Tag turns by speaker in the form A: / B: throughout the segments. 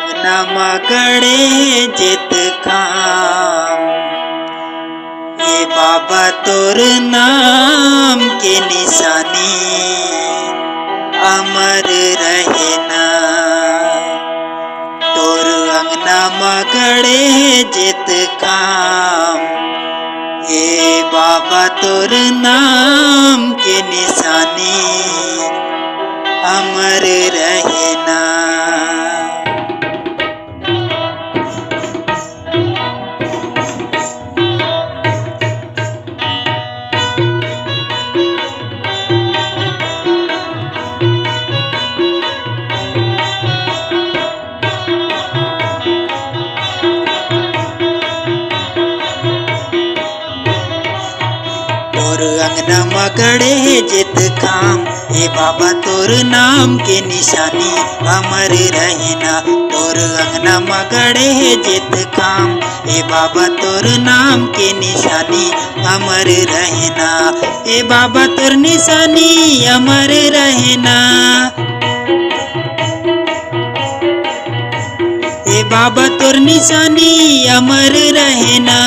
A: अंगना मगड़े जित काम। ये बाबा तोर नाम के निशानी अमर रहना। तोर अंगना मगड़े जित काम। ये बाबा तोर नाम के निशानी अमर रहना। तोर अंगना मगड़े जित काम। हे बाबा तोर नाम के निशानी अमर रहना। तोर अंगना मगड़े जित काम। हे बाबा तोर नाम के निशानी अमर रहना। हे बाबा तोर निशानी अमर रहना। हे बाबा तोर निशानी अमर रहना।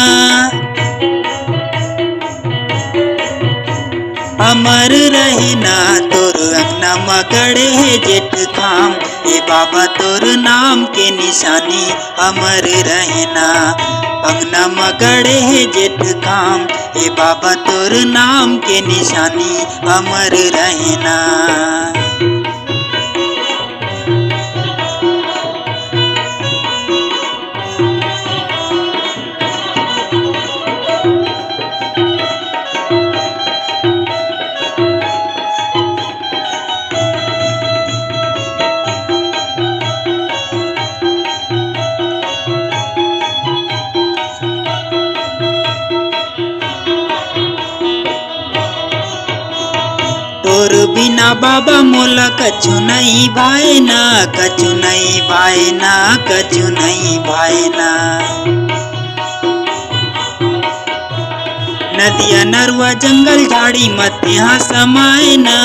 A: अमर रहना तोर अंगना मगड़े जित काम। हे बाबा तोर नाम के निशानी अमर रहना। अंगना मगड़े जित काम। हे बाबा तोर नाम के निशानी अमर रहना। तोर बिना बाबा मोला कछु नहीं भाईना। कछु नहीं भाईना। कछु नहीं भाईना। नदिया नरवा जंगल झाड़ी मत यहाँ समायना।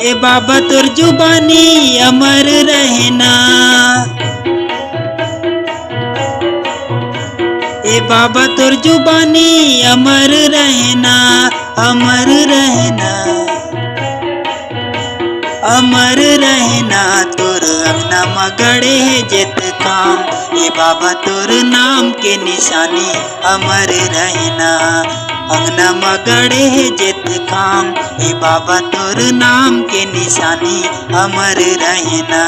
A: ए बाबा तोर जुबानी अमर रहना। ए बाबा तोर जुबानी अमर रहना। अमर रहना। अमर रहना तोर अंगना मगड़े जित काम। ए बाबा तोर नाम के निशानी अमर रहना। अंगना मगड़े जित काम। ए बाबा तोर नाम के निशानी अमर रहना।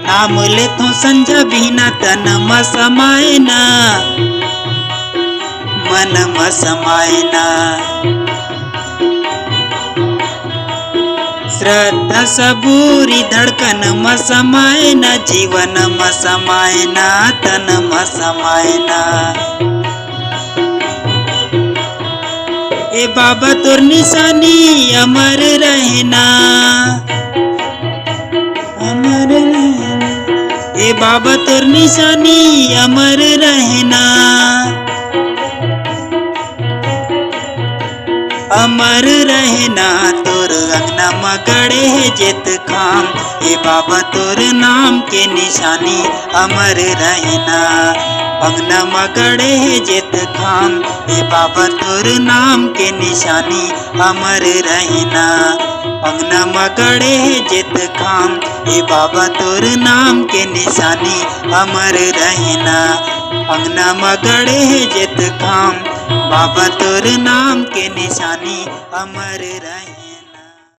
A: नाम ले तो संझा बिना तन म समायना। मन म समायना। श्रद्धा सबूरी धड़कन म समायना। जीवन म समायना। तन म समायना। ए बाबा तोर निशानी अमर रहना। अमर रहना। ए बाबा तोर निशानी अमर रहना। अमर रहना तोर अंगना मगड़े जित काम। ए बाबा तोर नाम के निशानी अमर रहना। अंगना मगड़े जित काम। ए बाबा तोर नाम के निशानी अमर रहना। अंगना मगड़े जित काम। ए बाबा तोर नाम के निशानी अमर रहना। अंगना मगड़े जित काम। बाबा तोर नाम के निशानी अमर रहना।